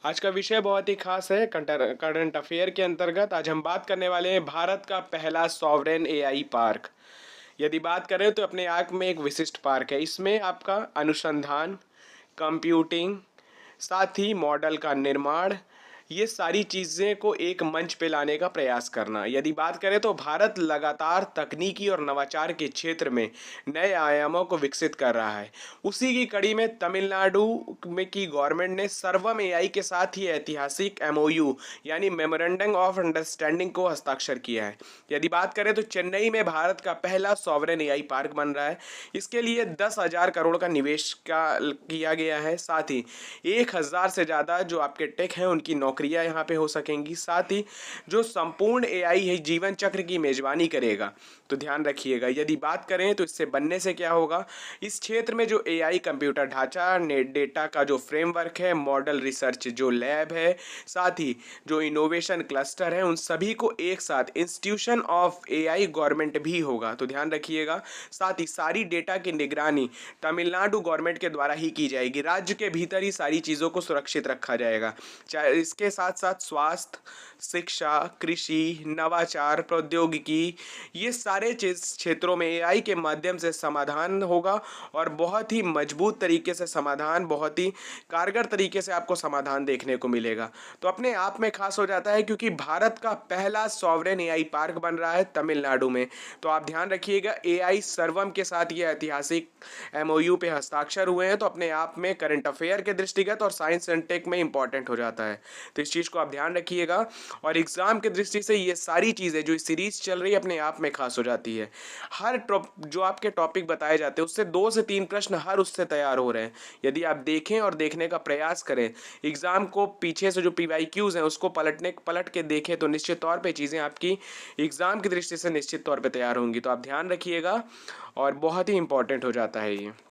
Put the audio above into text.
आज का विषय बहुत ही खास है। करंट अफेयर के अंतर्गत आज हम बात करने वाले हैं भारत का पहला सॉवरेन एआई पार्क। यदि बात करें तो अपने आप में एक विशिष्ट पार्क है। इसमें आपका अनुसंधान, कंप्यूटिंग, साथ ही मॉडल का निर्माण, ये सारी चीज़ें को एक मंच पे लाने का प्रयास करना। यदि बात करें तो भारत लगातार तकनीकी और नवाचार के क्षेत्र में नए आयामों को विकसित कर रहा है। उसी की कड़ी में तमिलनाडु में की गवर्नमेंट ने सर्वम एआई के साथ ही ऐतिहासिक एमओयू यानी मेमोरेंडम ऑफ अंडरस्टैंडिंग को हस्ताक्षर किया है। यदि बात करें तो चेन्नई में भारत का पहला सॉवरेन एआई पार्क बन रहा है। इसके लिए 10,000 करोड़ का निवेश किया गया है। साथ ही 1,000 से ज़्यादा जो आपके टेक हैं उनकी नौकरियां यहाँ पे हो सकेंगी। साथ ही जो संपूर्ण एआई है जीवन चक्र की मेजबानी करेगा। तो ध्यान रखिएगा, यदि बात करें तो इससे बनने से क्या होगा, इस क्षेत्र में जो एआई कंप्यूटर ढांचा, नेट डेटा का जो फ्रेमवर्क है, मॉडल रिसर्च जो लैब है, साथ ही जो इनोवेशन क्लस्टर है, उन सभी को एक साथ इंस्टीट्यूशन ऑफ एआई गवर्नमेंट भी होगा। तो ध्यान रखिएगा। साथ ही सारी डेटा की निगरानी तमिलनाडु गवर्नमेंट के द्वारा ही की जाएगी। राज्य के भीतर ही सारी चीज़ों को सुरक्षित रखा जाएगा। चाहे इसके साथ साथ स्वास्थ्य, शिक्षा, कृषि, नवाचार, प्रौद्योगिकी, ये सारे क्षेत्रों में एआई के माध्यम से समाधान होगा और बहुत ही मजबूत तरीके से समाधान, बहुत ही कारगर तरीके से आपको समाधान देखने को मिलेगा। तो अपने आप में खास हो जाता है क्योंकि भारत का पहला सॉवरेन एआई पार्क बन रहा है तमिलनाडु में। तो आप ध्यान रखिएगा, एआई सर्वम के साथ ये ऐतिहासिक एमओयू पे हस्ताक्षर हुए हैं। तो अपने आप में करंट अफेयर के दृष्टिगत और साइंस एंड टेक में इंपॉर्टेंट हो जाता है। तो इस चीज़ को आप ध्यान रखिएगा। और एग्जाम की दृष्टि से ये सारी चीज़ें जो सीरीज चल रही है अपने आप में खास हो जाती है। हर जो आपके टॉपिक बताए जाते हैं उससे 2 से 3 प्रश्न हर उससे तैयार हो रहे हैं। यदि आप देखें और देखने का प्रयास करें, एग्जाम को पीछे से जो पीवाईक्यूज हैं उसको पलट के देखें, तो निश्चित तौर पे चीज़ें आपकी एग्जाम की दृष्टि से निश्चित तौर पे तैयार होंगी। तो आप ध्यान रखिएगा और बहुत ही इंपॉर्टेंट हो जाता है ये।